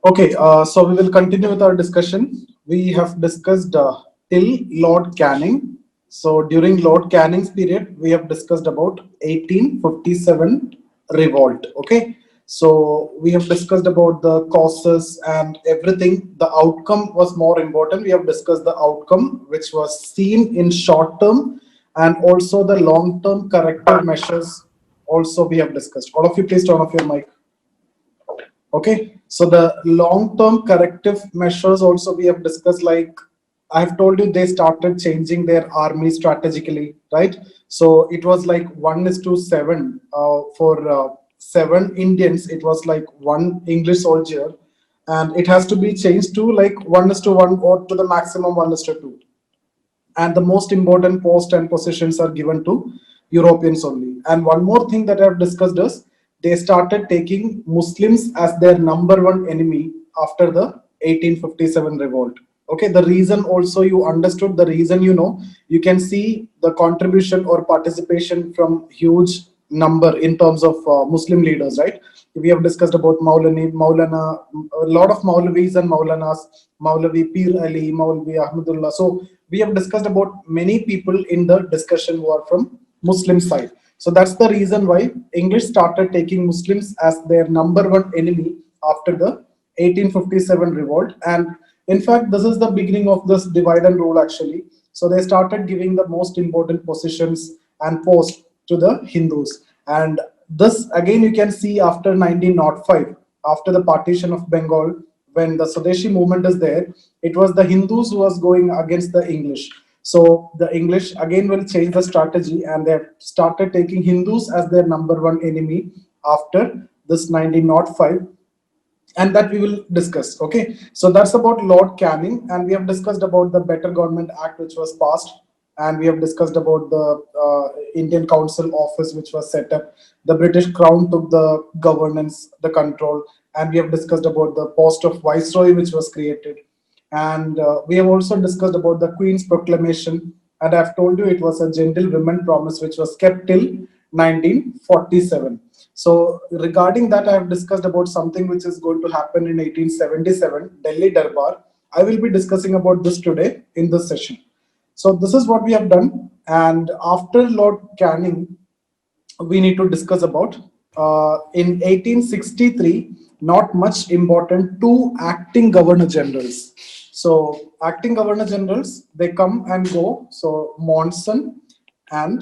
Okay, so we will continue with our discussion. We have discussed till Lord Canning. So during Lord Canning's period, we have discussed about 1857 revolt. Okay, so we have discussed about the causes and everything. The outcome was more important. We have discussed the outcome, which was seen in short term, and also the long term corrective measures. Also, we have discussed. All of you, please turn off your mic. Okay, so the long-term corrective measures also we have discussed. Like I have told you, they started changing their army strategically, right? So it was like 1:7 for 7 Indians. It was like one English soldier, and it has to be changed to like 1:1 or to the maximum 1:2, and the most important post and positions are given to Europeans only. And one more thing that I've discussed is they started taking Muslims as their number one enemy after the 1857 revolt. Okay, the reason also you understood the reason, you can see the contribution or participation from huge number in terms of Muslim leaders, right? We have discussed about Maulana, a lot of Maulavis and Maulanas, Maulavi Pir Ali, Maulavi Ahmadullah. So we have discussed about many people in the discussion who are from Muslim side. So that's the reason why English started taking Muslims as their number one enemy after the 1857 revolt. And in fact, this is the beginning of this divide and rule actually. So they started giving the most important positions and posts to the Hindus. And this again you can see after 1905, after the partition of Bengal, when the Swadeshi movement is there, it was the Hindus who was going against the English. So the English again will change the strategy, and they have started taking Hindus as their number one enemy after this 1905, and that we will discuss. Okay, so that's about Lord Canning, and we have discussed about the Better Government Act which was passed, and we have discussed about the Indian Council Office which was set up. The British Crown took the governance, the control, and we have discussed about the post of Viceroy which was created. And we have also discussed about the Queen's Proclamation, and I've told you it was a gentlewoman promise which was kept till 1947. So regarding that, I have discussed about something which is going to happen in 1877, Delhi Darbar. I will be discussing about this today in this session. So this is what we have done. And after Lord Canning, we need to discuss about in 1863, not much important, two acting governor generals. So acting governor generals, they come and go. So Monson and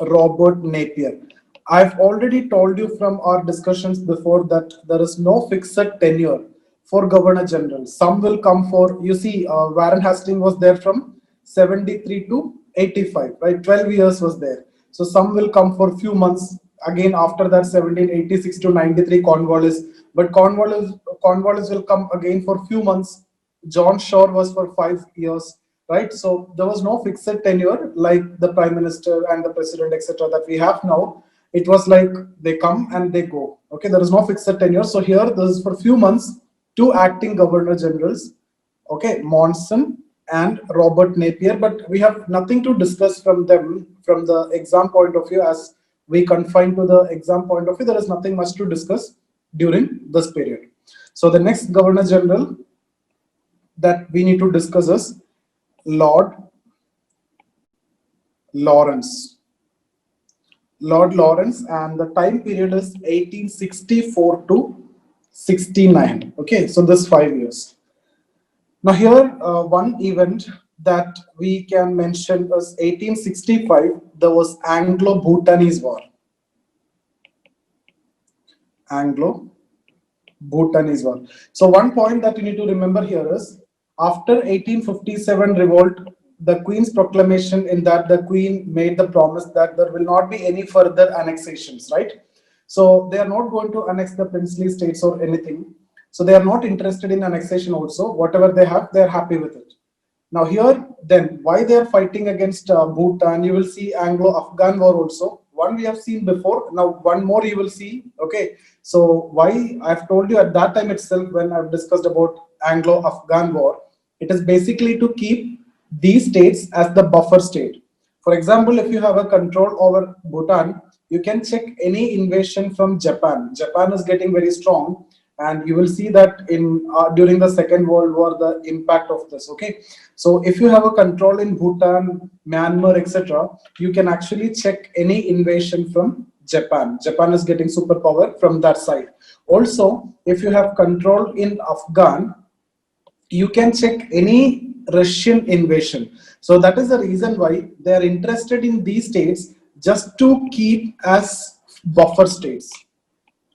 Robert Napier. I've already told you from our discussions before that there is no fixed tenure for Governor General. Some will come for, you see, Warren Hastings was there from 73 to 85, right? 12 years was there. So some will come for few months. Again, after that, 1786 to 93, Cornwallis. But Cornwallis will come again for few months. John Shore was for 5 years, right? So there was no fixed tenure like the prime minister and the president, etc., that we have now. It was like they come and they go. Okay, there is no fixed tenure. So here, this is for few months, two acting governor generals. Okay, Monson and Robert Napier, but we have nothing to discuss from them from the exam point of view. As we confine to the exam point of view, there is nothing much to discuss during this period. So the next governor general that we need to discuss is Lord Lawrence. Lord Lawrence, and the time period is 1864 to 69. Okay, so this 5 years. Now here, one event that we can mention is 1865. There was Anglo-Bhutanese War. Anglo-Bhutanese War. So one point that you need to remember here is after 1857 revolt, the Queen's proclamation, in that the Queen made the promise that there will not be any further annexations, right? So they are not going to annex the princely states or anything. So they are not interested in annexation also. Whatever they have, they are happy with it. Now here, then, why they are fighting against Bhutan? You will see Anglo-Afghan War also. One we have seen before. Now one more you will see. Okay, so why I've told you at that time itself when I've discussed about Anglo-Afghan War, it is basically to keep these states as the buffer state. For example, if you have a control over Bhutan, you can check any invasion from Japan. Japan is getting very strong. and you will see that in during the Second World War, the impact of this. Okay, so if you have a control in Bhutan, Myanmar, etc., you can actually check any invasion from Japan. Japan is getting superpower from that side. Also, if you have control in Afghan, you can check any Russian invasion. So that is the reason why they are interested in these states, just to keep as buffer states.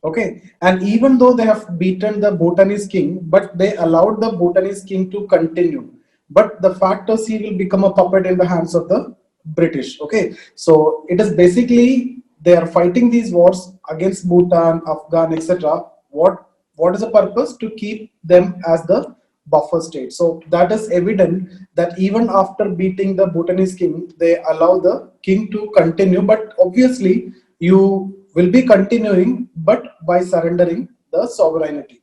Okay, and even though they have beaten the Bhutanese king, but they allowed the Bhutanese king to continue. But the fact is, he will become a puppet in the hands of the British. Okay, so it is basically they are fighting these wars against Bhutan, Afghan, etc. What is the purpose? To keep them as the buffer state. So that is evident that even after beating the Bhutanese king, they allow the king to continue. But obviously, you will be continuing, but by surrendering the sovereignty.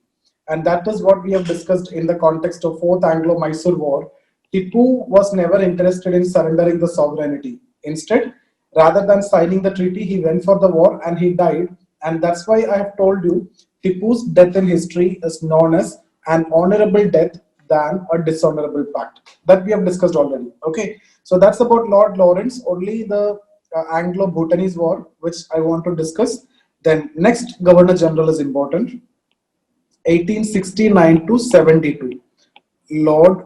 And that is what we have discussed in the context of Fourth Anglo-Mysore War. Tipu was never interested in surrendering the sovereignty. Instead, rather than signing the treaty, he went for the war and he died. And that's why I have told you, Tipu's death in history is known as an honorable death than a dishonorable pact. That we have discussed already. Okay, so that's about Lord Lawrence. Only the Anglo-Bhutanese War, which I want to discuss. Then next Governor General is important. 1869 to 72, Lord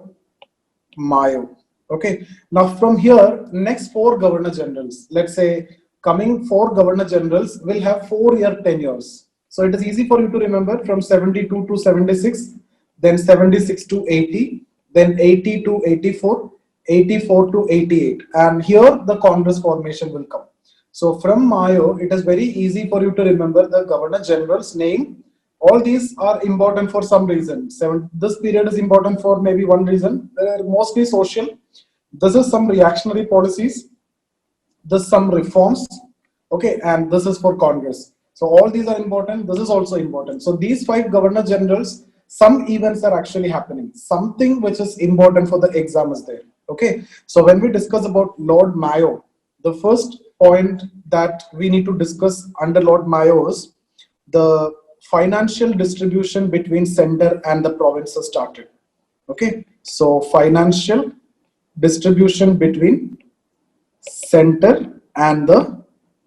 Mayo. Okay, now from here, next four Governor Generals, let's say coming four Governor Generals will have 4-year tenures. So it is easy for you to remember from 72 to 76, then 76 to 80, then 80 to 84, 84 to 88. And here the Congress formation will come. So from Mayo, it is very easy for you to remember the Governor General's name. All these are important for some reason. This period is important for maybe one reason. They are mostly social. This is some reactionary policies. This some reforms. Okay, and this is for Congress. So all these are important. This is also important. So these 5 Governor Generals, some events are actually happening. Something which is important for the exam is there. Okay, so when we discuss about Lord Mayo, the first point that we need to discuss under Lord Mayo is the financial distribution between center and the provinces started. Okay, so financial distribution between center and the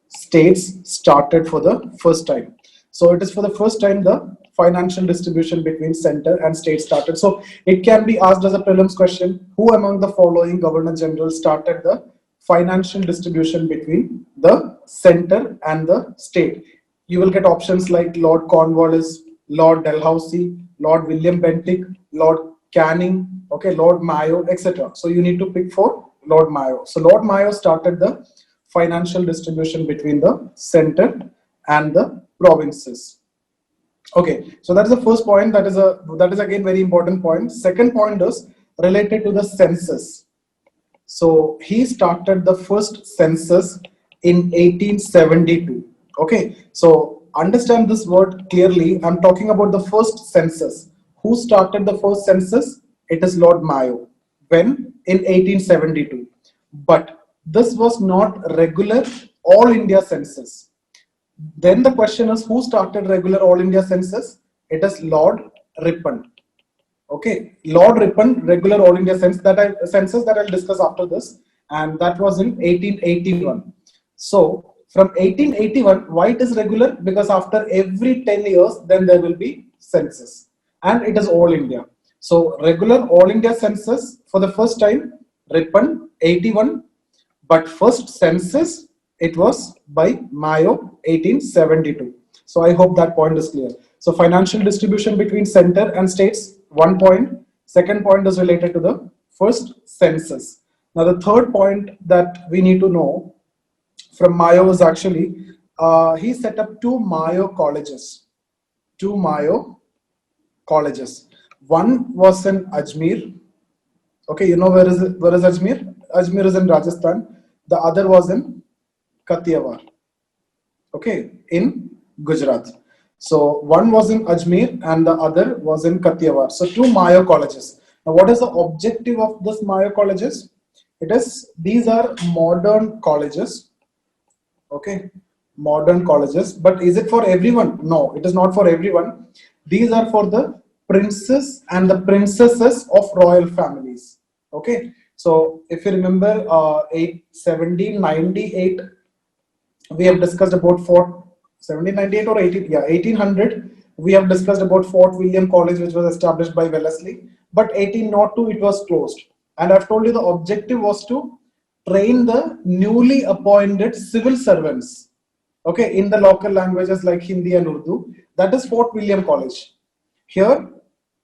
states started for the first time. So it is for the first time the financial distribution between center and state started. So it can be asked as a prelims question, who among the following Governor General started the financial distribution between the center and the state? You will get options like Lord Cornwallis, Lord Dalhousie, Lord William Bentinck, Lord Canning, okay, Lord Mayo, etc. So you need to pick for Lord Mayo. So Lord Mayo started the financial distribution between the center and the provinces. Okay, so that is the first point. That is again very important point. Second point is related to the census. So he started the first census in 1872. Okay, so understand this word clearly. I'm talking about the first census. Who started the first census? It is Lord Mayo. When? In 1872. But this was not regular all India census. Then the question is, who started regular all India census? It is Lord Ripon. Okay, Lord Ripon, regular all India census that I'll discuss after this, and that was in 1881. So from 1881, why it is regular? Because after every 10 years, then there will be census, and it is all India. So regular all India census for the first time, Ripon 81, but first census it was by Mayo 1872. So I hope that point is clear. So financial distribution between center and states, 1 point. Second point is related to the first census. Now the third point that we need to know from Mayo is actually he set up 2 Mayo colleges. 2 Mayo colleges. One was in Ajmer. Okay, you know where is Ajmer? Ajmer is in Rajasthan. The other was in Kathiawar. Okay, in Gujarat. So one was in Ajmer and the other was in Kathiawar. So 2 Mayo colleges. Now what is the objective of this Mayo colleges? These are modern colleges. Okay, modern colleges. But is it for everyone? No, it is not for everyone. These are for the princes and the princesses of royal families. Okay, so if you remember, 1798, we have discussed about Fort 1798 or 18, yeah, 1800. We have discussed about Fort William College, which was established by Wellesley. But 1802, it was closed. And I've told you the objective was to train the newly appointed civil servants, okay, in the local languages like Hindi and Urdu. That is Fort William College. Here,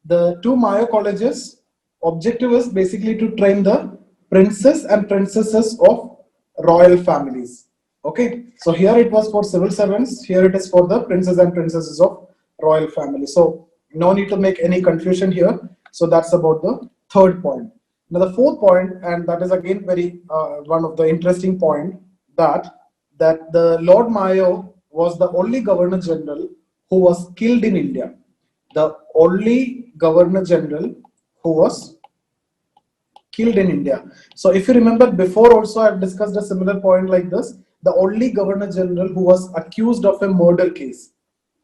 the two Mayo colleges objective is basically to train the princes and princesses of royal families. Okay, so here it was for civil servants, here it is for the princes and princesses of royal family. So no need to make any confusion here. So that's about the third point. Now the fourth point, and that is again very one of the interesting point, that the Lord Mayo was the only Governor General who was killed in India. The only Governor General who was killed in India. So if you remember before also I've discussed a similar point like this. The only Governor General who was accused of a murder case,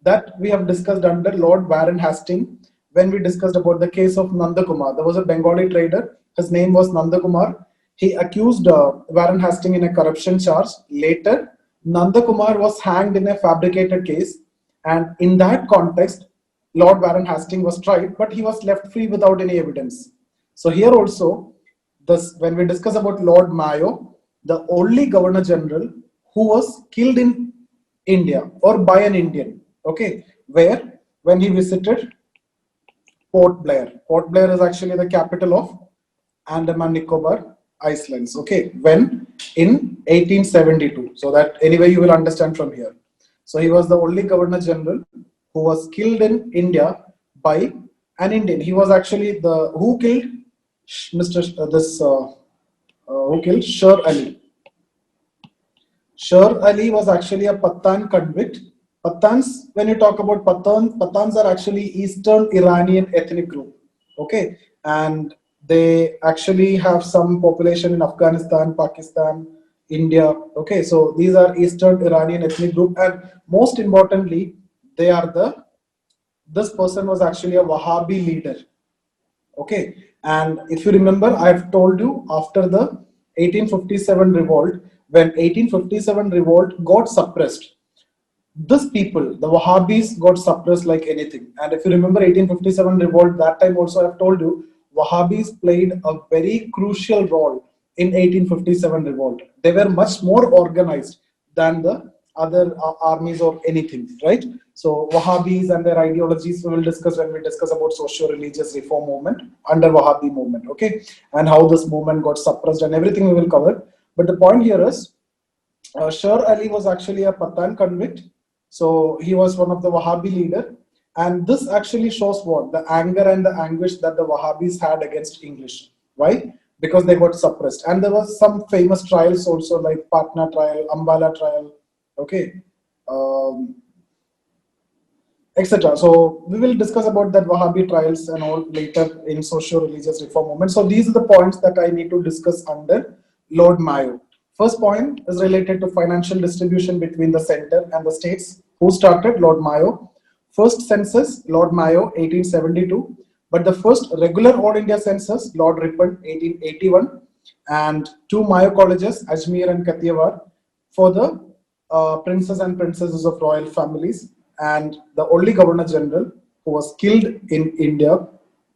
that we have discussed under Lord Warren Hastings when we discussed about the case of Nanda Kumar. There was a Bengali trader, his name was Nanda Kumar. He accused Warren Hastings in a corruption charge. Later, Nanda Kumar was hanged in a fabricated case, and in that context, Lord Warren Hastings was tried, but he was left free without any evidence. So here also, this, when we discuss about Lord Mayo, the only Governor General who was killed in India or by an Indian, okay, where when he visited Port Blair. Port Blair is actually the capital of Andaman Nicobar Islands, okay, when in 1872. So that anyway you will understand from here. So he was the only Governor General who was killed in India by an Indian. He was actually the who killed Mr. Who killed Sher Ali. Sher Ali was actually a Pathan convict. Pathans, when you talk about Pathans are actually Eastern Iranian ethnic group. Okay, and they actually have some population in Afghanistan, Pakistan, India. Okay, so these are Eastern Iranian ethnic group, and most importantly, they are the. This person was actually a Wahhabi leader. Okay, and if you remember, I've told you after the 1857 revolt, when 1857 revolt got suppressed, this people, the Wahhabis, got suppressed like anything. And if you remember 1857 revolt, that time also I've told you, Wahhabis played a very crucial role in 1857 revolt. They were much more organized than the other armies or anything, right? So Wahhabis and their ideologies we will discuss when we discuss about socio-religious reform movement under Wahhabi movement, okay? And how this movement got suppressed and everything we will cover. But the point here is, Sher Ali was actually a Pathan convict. So he was one of the Wahhabi leader. And this actually shows what? The anger and the anguish that the Wahhabis had against English. Why? Because they got suppressed. And there was some famous trials also like Patna trial, Ambala trial, okay, etc. So we will discuss about that Wahhabi trials and all later in socio-religious reform movement. So these are the points that I need to discuss under Lord Mayo. First point is related to financial distribution between the center and the states. Who started? Lord Mayo. First census, Lord Mayo, 1872. But the first regular All India census, Lord Ripon, 1881. And two Mayo colleges, Ajmer and Kathiawar, for the princes and princesses of royal families. And the only Governor General who was killed in India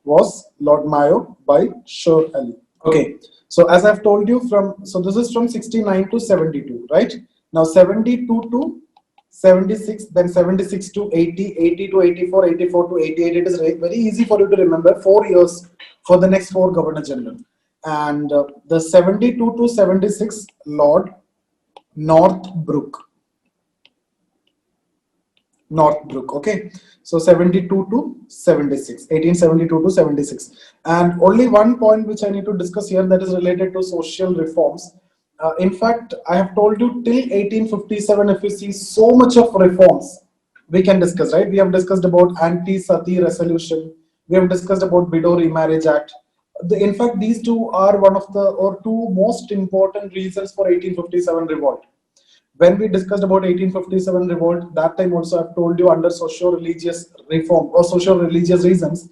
was Lord Mayo by Sher Ali. Okay, so as I've told you so this is from 69 to 72, right? Now 72 to 76, then 76 to 80, 80 to 84, 84 to 88. It is very easy for you to remember 4 years for the next 4 Governor General. And the 72 to 76, Lord Northbrook. Northbrook, okay. So 72 to 76, 1872 to 76. And only one point which I need to discuss here that is related to social reforms. In fact, I have told you till 1857, if you see so much of reforms we can discuss, right? We have discussed about anti-sati resolution. We have discussed about widow remarriage act. In fact, these two are one of the two most important reasons for 1857 revolt. When we discussed about 1857 revolt, that time also I've told you under socio-religious reform or social religious reasons,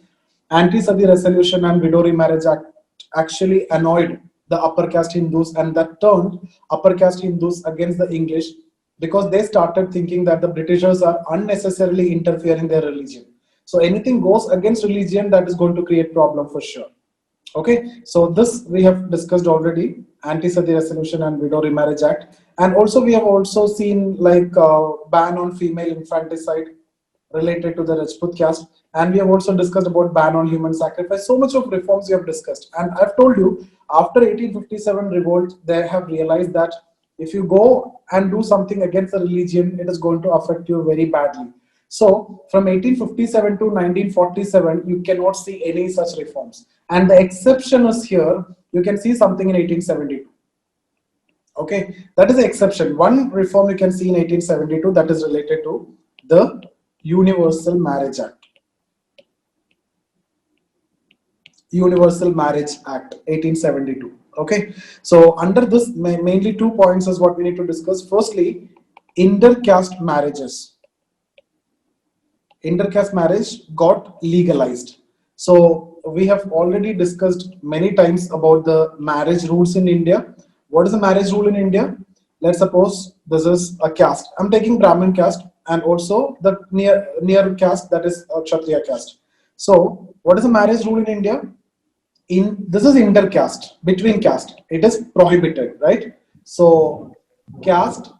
Anti-Sati Resolution and Widow Remarriage Act actually annoyed the upper caste Hindus, and that turned upper caste Hindus against the English, because they started thinking that the Britishers are unnecessarily interfering their religion. So anything goes against religion, that is going to create problem for sure. Okay, so this we have discussed already, Anti-Sati Resolution and Widow Remarriage Act, and also we have also seen like ban on female infanticide related to the Rajput caste, and we have also discussed about ban on human sacrifice. So much of reforms we have discussed, and I've told you after 1857 revolt, they have realized that if you go and do something against the religion, it is going to affect you very badly. So from 1857 to 1947, you cannot see any such reforms. And the exception is here, you can see something in 1872. Okay, that is the exception. One reform you can see in 1872 that is related to the Universal Marriage Act. Universal Marriage Act, 1872. Okay, so under this, mainly 2 points is what we need to discuss. Firstly, intercaste marriages. Intercaste marriage got legalized. So we have already discussed many times about the marriage rules in India. What is the marriage rule in India? Let's suppose this is a caste. I'm taking Brahmin caste and also the near caste, that is a Kshatriya caste. So what is the marriage rule in India? This is intercaste, between caste. It is prohibited, right? So caste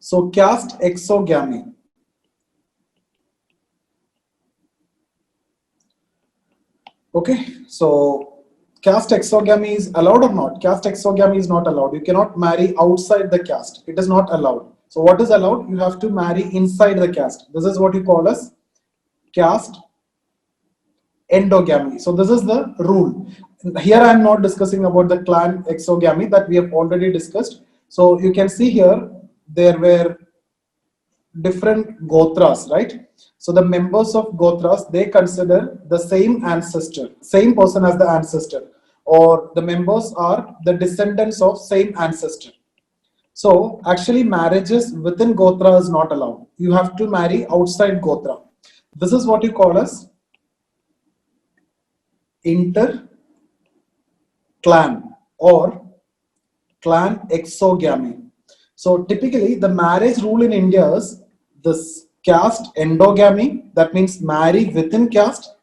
exogamy. Okay, so caste exogamy is allowed or not? Caste exogamy is not allowed. You cannot marry outside the caste. It is not allowed. So what is allowed? You have to marry inside the caste. This is what you call as caste endogamy. So this is the rule. Here I am not discussing about the clan exogamy that we have already discussed. So you can see here there were different gotras, right? So the members of gotras, they consider the same ancestor, same person as the ancestor, or the members are the descendants of same ancestor. So actually marriages within gotra is not allowed. You have to marry outside gotra. This is what you call as inter-clan or clan exogamy. So typically the marriage rule in India is this caste endogamy, that means marry within caste,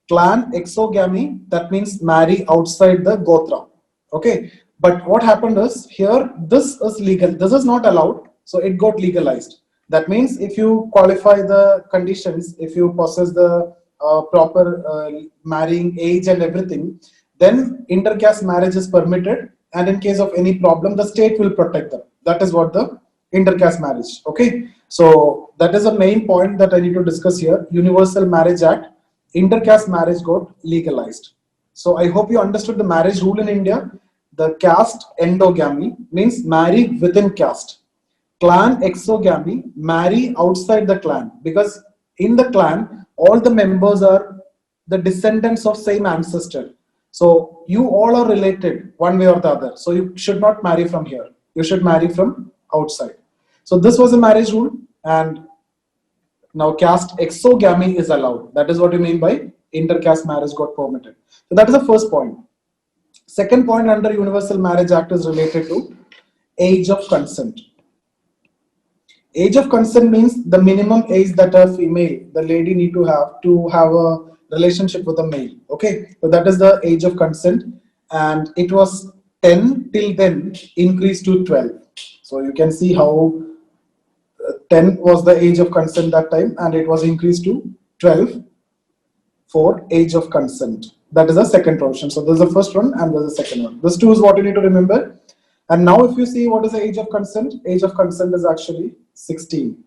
clan exogamy, that means marry outside the gotra. Okay, but what happened is here this is legal, this is not allowed, so it got legalized. That means if you qualify the conditions, if you possess the proper marrying age and everything, then intercaste marriage is permitted, and in case of any problem the state will protect them. That is what the intercaste marriage. Okay, so that is a main point that I need to discuss here. Universal Marriage Act, intercaste marriage got legalized. So I hope you understood the marriage rule in India. The caste endogamy means marry within caste. Clan exogamy, marry outside the clan, because in the clan all the members are the descendants of same ancestor. So you all are related one way or the other. So you should not marry from here. You should marry from outside. So this was a marriage rule, and now caste exogamy is allowed. That is what you mean by intercaste marriage got permitted. So that is the first point. Second point under Universal Marriage Act is related to age of consent. Age of consent means the minimum age that a female, the lady, need to have a relationship with a male. Okay, so that is the age of consent, and it was 10 till then increased to 12. So you can see how 10 was the age of consent that time, and it was increased to 12 for age of consent. That is the second provision. So this is the first one and this is the second one. This two is what you need to remember. And now if you see what is the age of consent, age of consent is actually 16,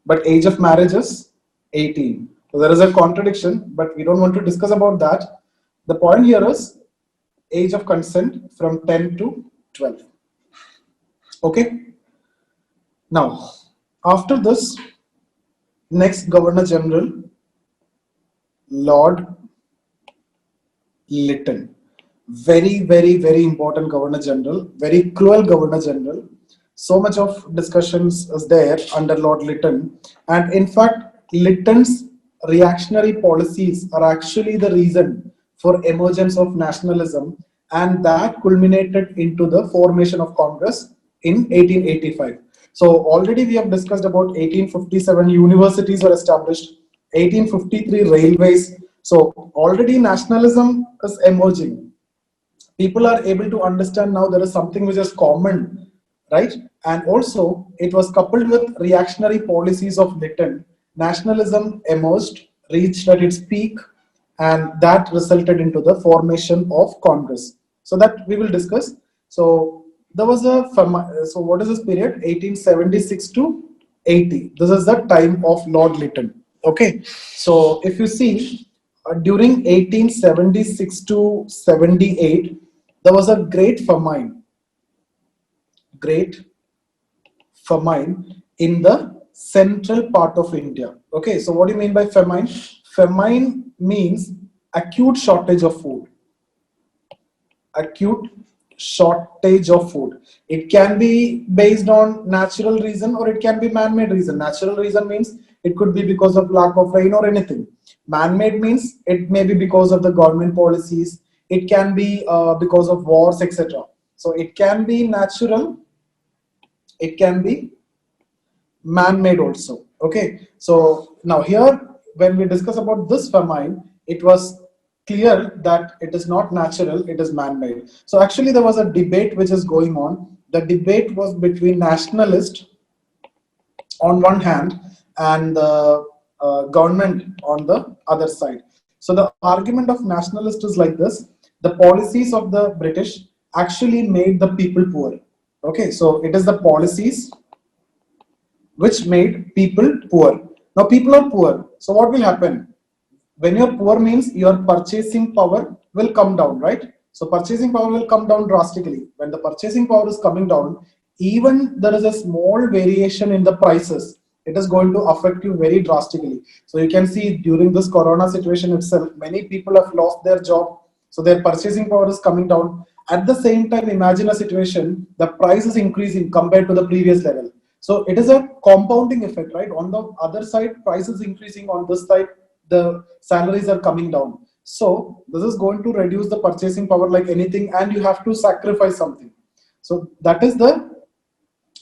but age of marriage is 18. So there is a contradiction, but we don't want to discuss about that. The point here is age of consent from 10 to 12. Okay. Now, after this, next Governor General, Lord Lytton. Very, very, very important Governor General, very cruel Governor General. So much of discussions is there under Lord Lytton. And in fact, Lytton's reactionary policies are actually the reason for emergence of nationalism, and that culminated into the formation of Congress in 1885. So already we have discussed about 1857 universities were established, 1853 railways. So already nationalism is emerging. People are able to understand now there is something which is common, right? And also it was coupled with reactionary policies of Lytton. Nationalism emerged, reached at its peak, and that resulted into the formation of Congress. So that we will discuss. So there was a so what is this period? 1876 to 80. This is the time of Lord Lytton. Okay. So if you see, during 1876 to 78, there was a great famine in the central part of India. Okay, so what do you mean by famine? Famine means acute shortage of food. Acute shortage of food. It can be based on natural reason or it can be man-made reason. Natural reason means it could be because of lack of rain or anything. Man-made means it may be because of the government policies. It can be because of wars, etc. So it can be natural. It can be man-made also. Okay, so now here when we discuss about this famine, it was clear that it is not natural, it is man-made. So actually there was a debate which is going on. The debate was between nationalists on one hand and the government on the other side. So the argument of nationalists is like this: the policies of the British actually made the people poor. Okay, so it is the policies which made people poor. Now people are poor. So what will happen? When you're poor means your purchasing power will come down, right? So purchasing power will come down drastically. When the purchasing power is coming down, even there is a small variation in the prices, it is going to affect you very drastically. So you can see during this corona situation itself, many people have lost their job. So their purchasing power is coming down. At the same time, imagine a situation, the price is increasing compared to the previous level. So it is a compounding effect, right? On the other side, price is increasing. On this side, the salaries are coming down. So this is going to reduce the purchasing power like anything, and you have to sacrifice something. So that is the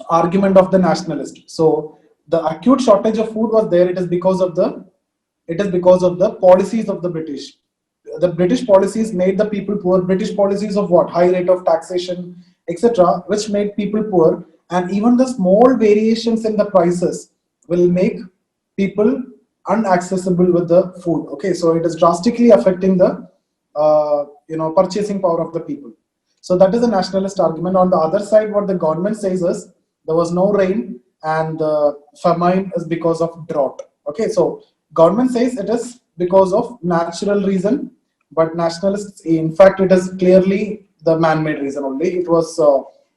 argument of the nationalist. So the acute shortage of food was there. It is because of the policies of the British. The British policies made the people poor. British policies of what? High rate of taxation, etc., which made people poor. And even the small variations in the prices will make people unaccessible with the food. Okay, so it is drastically affecting the purchasing power of the people. So that is a nationalist argument. On the other side, what the government says is there was no rain and the famine is because of drought. Okay, so government says it is because of natural reason, but nationalists, in fact, it is clearly the man-made reason only. It was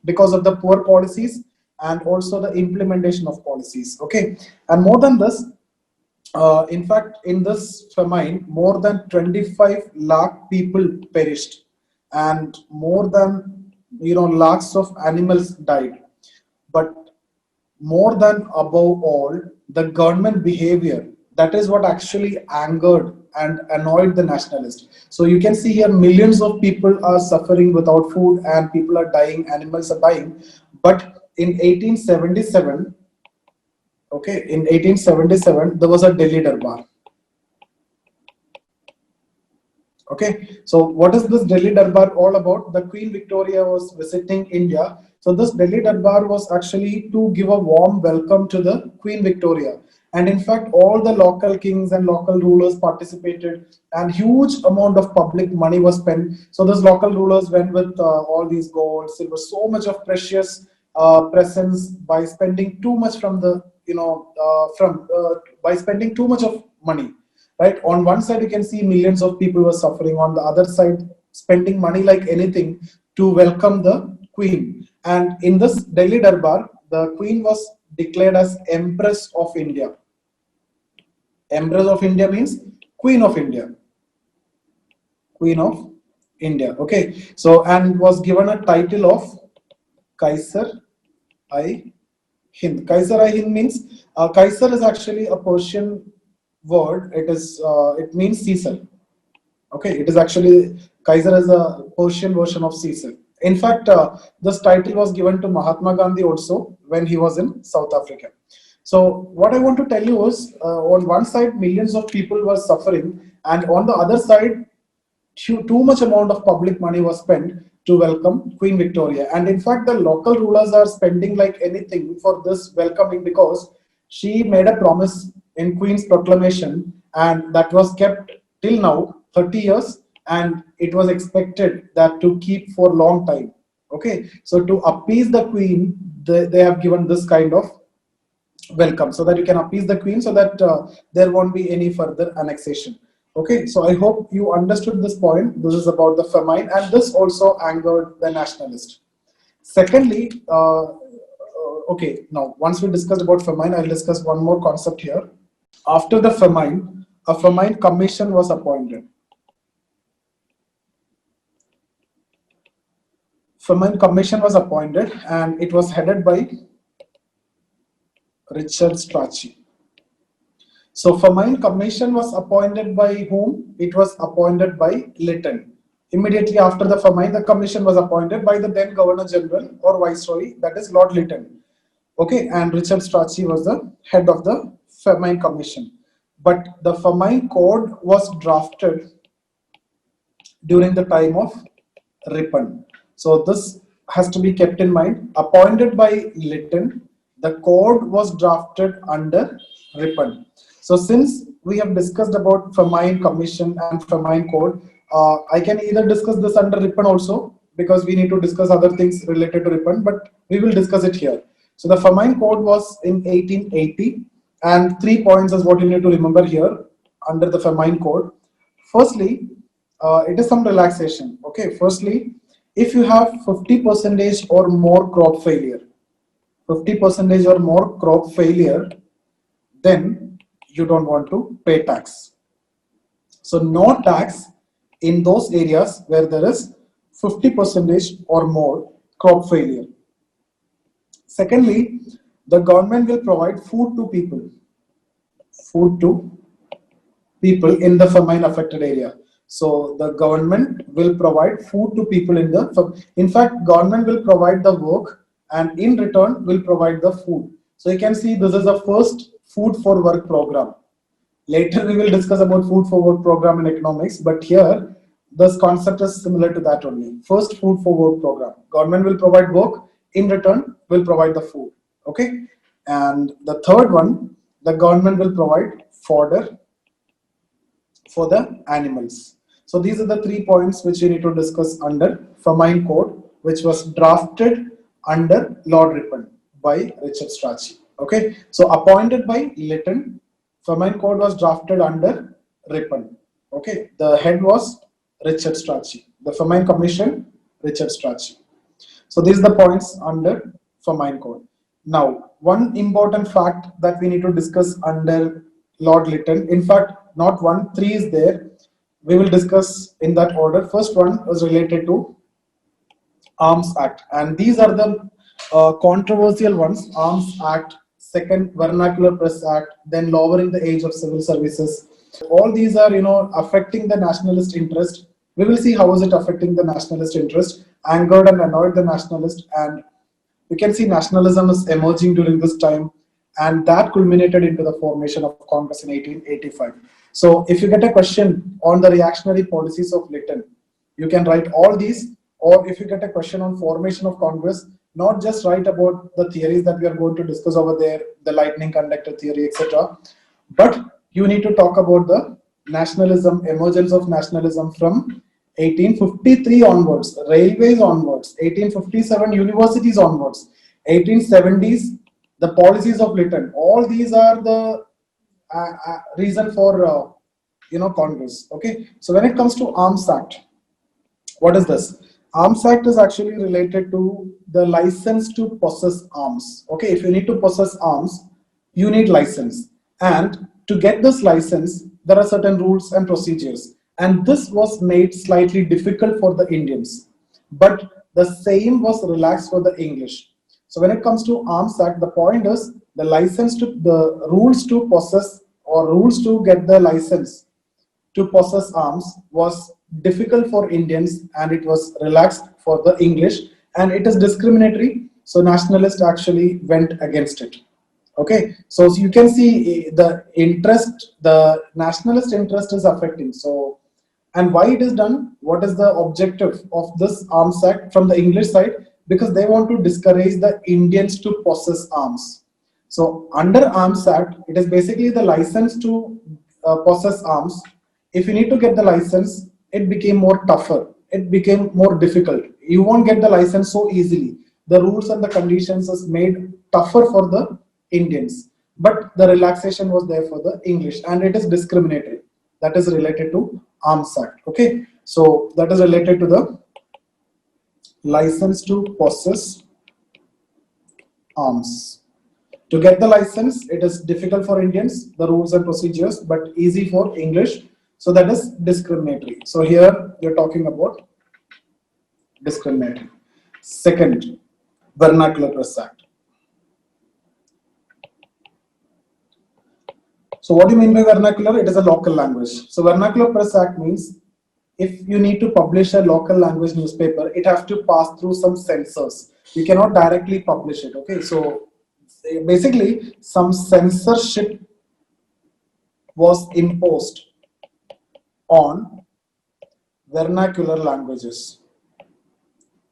because of the poor policies and also the implementation of policies. Okay, and more than this, in fact, in this famine, more than 25 lakh people perished, and more than lakhs of animals died. But more than above all, the government behavior, that is what actually angered and annoyed the nationalists. So you can see here millions of people are suffering without food and people are dying, animals are dying. But in 1877, okay, in 1877, there was a Delhi Darbar. Okay, so what is this Delhi Darbar all about? The Queen Victoria was visiting India. So this Delhi Darbar was actually to give a warm welcome to the Queen Victoria. And in fact, all the local kings and local rulers participated, and huge amount of public money was spent. So those local rulers went with all these gold, silver, so much of precious presents by spending too much from the, by spending too much of money. Right, on one side you can see millions of people were suffering, on the other side spending money like anything to welcome the queen. And in this Delhi Darbar, the queen was declared as Empress of India. Empress of India means Queen of India. Queen of India. Okay, so and was given a title of Kaisar-i-Hind. Kaisar-i-Hind means Kaisar is actually a Persian word, it means Caesar. Okay, it is actually Kaiser is a Persian version of Caesar. In fact, this title was given to Mahatma Gandhi also when he was in South Africa. So what I want to tell you is, on one side, millions of people were suffering, and on the other side, too much amount of public money was spent to welcome Queen Victoria. And in fact, the local rulers are spending like anything for this welcoming, because she made a promise in Queen's proclamation, and that was kept till now, 30 years, and it was expected that to keep for long time. Okay, so to appease the Queen, they have given this kind of welcome, so that you can appease the Queen, so that there won't be any further annexation. Okay, so I hope you understood this point. This is about the famine, and this also angered the nationalist. Secondly, okay, now once we discussed about famine, I'll discuss one more concept here. After the famine, a famine commission was appointed. Famine commission was appointed, and it was headed by Richard Strachey. So famine commission was appointed by whom? It was appointed by Lytton. Immediately after the famine, the commission was appointed by the then Governor General or Viceroy, that is Lord Lytton. Okay, and Richard Strachey was the head of the famine commission. But the famine code was drafted during the time of Ripon. So this has to be kept in mind. Appointed by Lytton, the code was drafted under Ripon. So since we have discussed about famine commission and famine code, I can either discuss this under Ripon also, because we need to discuss other things related to Ripon, but we will discuss it here. So the famine code was in 1880, and 3 points is what you need to remember here under the famine code. Firstly, it is some relaxation. Okay, firstly, if you have 50% or more crop failure, 50% or more crop failure, then you don't want to pay tax. So no tax in those areas where there is 50% or more crop failure. Secondly, the government will provide food to people in the famine affected area. So the government will provide food to people in fact, government will provide the work, and in return will provide the food. So you can see this is the first food for work program. Later we will discuss about food for work program in economics, but here this concept is similar to that only. First food for work program. Government will provide work, in return will provide the food. Okay. And the third one, the government will provide fodder for the animals. So these are the 3 points which we need to discuss under famine code, which was drafted under Lord Ripon by Richard Strachey. Okay, so appointed by Lytton, famine code was drafted under Ripon. Okay, the head was Richard Strachey. The famine commission, Richard Strachey. So these are the points under famine code. Now, one important fact that we need to discuss under Lord Lytton, in fact, not one, 3 is there. We will discuss in that order. First one was related to Arms Act, and these are the controversial ones. Arms Act, second Vernacular Press Act, then lowering the age of civil services. All these are, affecting the nationalist interest. We will see how is it affecting the nationalist interest, angered and annoyed the nationalist, and we can see nationalism is emerging during this time, and that culminated into the formation of Congress in 1885. So if you get a question on the reactionary policies of Lytton, you can write all these, or if you get a question on formation of Congress, not just write about the theories that we are going to discuss over there, the lightning conductor theory, etc., but you need to talk about the nationalism, emergence of nationalism from 1853 onwards, railways onwards, 1857 universities onwards, 1870s, the policies of Lytton. All these are the reason for Congress. Okay, so when it comes to Arms Act, what is this? Arms Act is actually related to the license to possess arms. Okay, if you need to possess arms, you need license, and to get this license, there are certain rules and procedures, and this was made slightly difficult for the Indians, but the same was relaxed for the English. So when it comes to Arms Act, the point is the license to the rules to possess or rules to get the license to possess arms was difficult for Indians and it was relaxed for the English, and it is discriminatory. So nationalists actually went against it. Okay, so you can see the interest, the nationalist interest is affecting. So, and why it is done? What is the objective of this Arms Act from the English side? Because they want to discourage the Indians to possess arms. So under Arms Act, it is basically the license to possess arms. If you need to get the license, it became more tougher. It became more difficult. You won't get the license so easily. The rules and the conditions is made tougher for the Indians. But the relaxation was there for the English, and it is discriminatory. That is related to Arms Act. Okay, so that is related to the license to possess arms. To get the license, it is difficult for Indians, the rules and procedures, but easy for English. So that is discriminatory. So here you're talking about discriminatory. Second, Vernacular Press Act. So what do you mean by vernacular? It is a local language. So Vernacular Press Act means if you need to publish a local language newspaper, it has to pass through some censors. You cannot directly publish it. Okay, so basically some censorship was imposed on vernacular languages.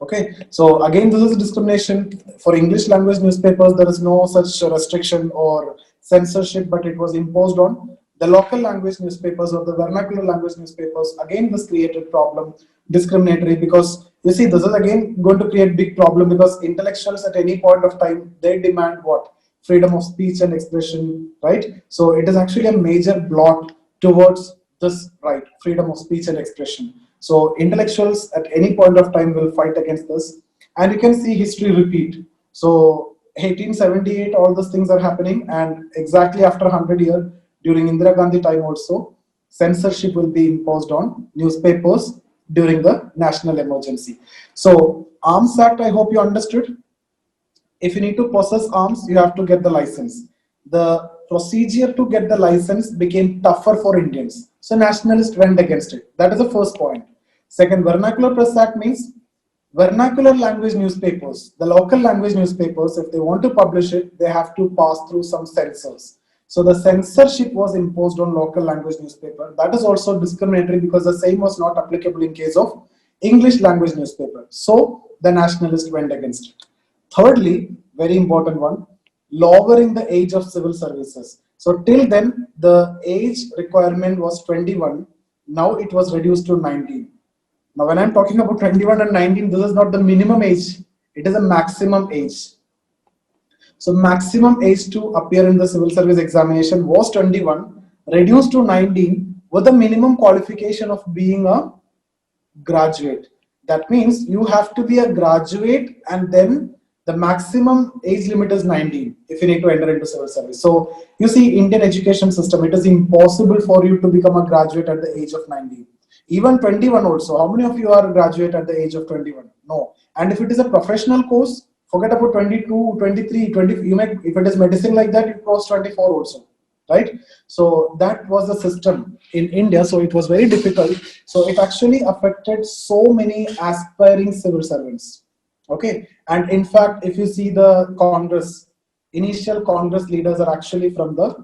Okay, so again, this is discrimination. For English language newspapers, there is no such restriction or censorship, but it was imposed on the local language newspapers or the vernacular language newspapers. Again, this created problem, discriminatory, because you see, this is again going to create big problem, because intellectuals at any point of time, they demand what? Freedom of speech and expression, right? So it is actually a major blot towards this right, freedom of speech and expression. So intellectuals at any point of time will fight against this, and you can see history repeat. So 1878, all these things are happening, and exactly after 100 years, during Indira Gandhi time also, censorship will be imposed on newspapers during the national emergency. So Arms Act, I hope you understood. If you need to possess arms, you have to get the license. The procedure to get the license became tougher for Indians. So nationalists went against it. That is the first point. Second, Vernacular Press Act means vernacular language newspapers, the local language newspapers, if they want to publish it, they have to pass through some censors. So the censorship was imposed on local language newspaper. That is also discriminatory because the same was not applicable in case of English language newspaper. So the nationalists went against it. Thirdly, very important one, lowering the age of civil services. So till then, the age requirement was 21. Now it was reduced to 19. Now when I'm talking about 21 and 19, this is not the minimum age. It is a maximum age. So maximum age to appear in the civil service examination was 21, reduced to 19 with a minimum qualification of being a graduate. That means you have to be a graduate, and then the maximum age limit is 19 if you need to enter into civil service. So you see, Indian education system, it is impossible for you to become a graduate at the age of 19. Even 21 also. How many of you are graduate at the age of 21? No. And if it is a professional course, forget about 22, 23, 20. You may, if it is medicine like that, you cross 24 also, right? So that was the system in India. So it was very difficult. So it actually affected so many aspiring civil servants. Okay. And in fact, if you see the Congress, initial Congress leaders are actually from the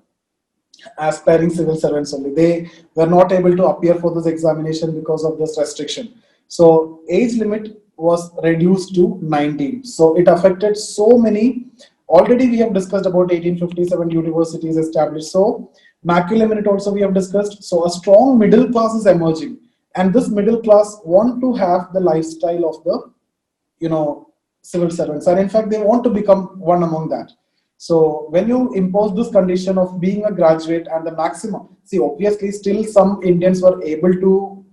aspiring civil servants only. They were not able to appear for this examination because of this restriction. So age limit was reduced to 19. So it affected so many. Already we have discussed about 1857 universities established. So Macaulay Minute also we have discussed. So a strong middle class is emerging, and this middle class want to have the lifestyle of the, civil servants, and in fact they want to become one among that. So when you impose this condition of being a graduate and the maximum, see, obviously still some Indians were able to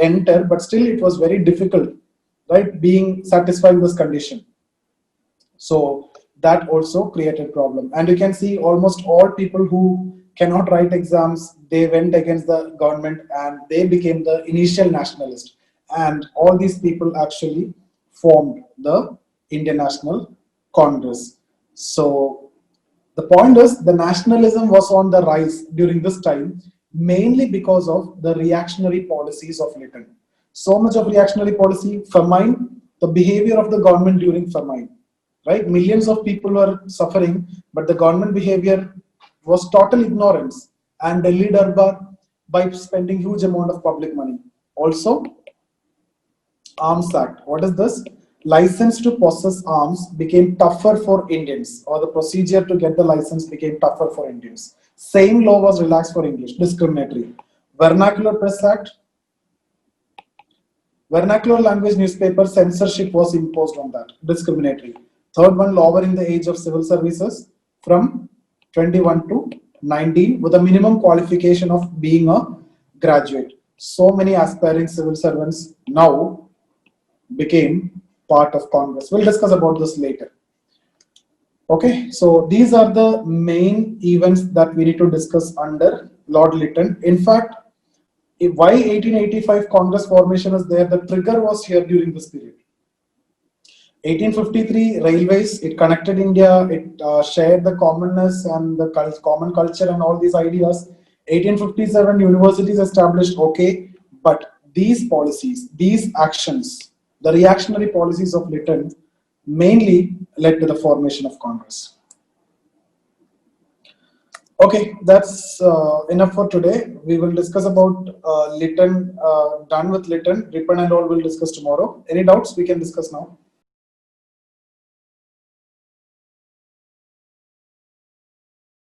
enter, but still it was very difficult, right, being satisfying this condition. So that also created problem. And you can see almost all people who cannot write exams, they went against the government and they became the initial nationalist. And all these people actually formed the Indian National Congress. So The point is, the nationalism was on the rise during this time, mainly because of the reactionary policies of Lytton. So much of reactionary policy, famine, the behavior of the government during famine, right? Millions of people were suffering, but the government behavior was total ignorance and Delhi Darbar by spending huge amount of public money. Also, Arms Act. What is this? License to possess arms became tougher for Indians, or the procedure to get the license became tougher for Indians. Same law was relaxed for English, discriminatory. Vernacular Press Act, vernacular language newspaper censorship was imposed on that, discriminatory. Third one, lowering the age of civil services from 21 to 19 with a minimum qualification of being a graduate. So many aspiring civil servants now became part of Congress. We'll discuss about this later. Okay, so these are the main events that we need to discuss under Lord Lytton. In fact, why 1885 Congress formation is there, the trigger was here during this period. 1853 railways, it connected India, it shared the commonness and the common culture and all these ideas. 1857 universities established, okay, but these policies, these actions, the reactionary policies of Lytton mainly led to the formation of Congress. Okay, that's enough for today. We will discuss about Lytton, done with Lytton. Ripon and all will discuss tomorrow. Any doubts? We can discuss now.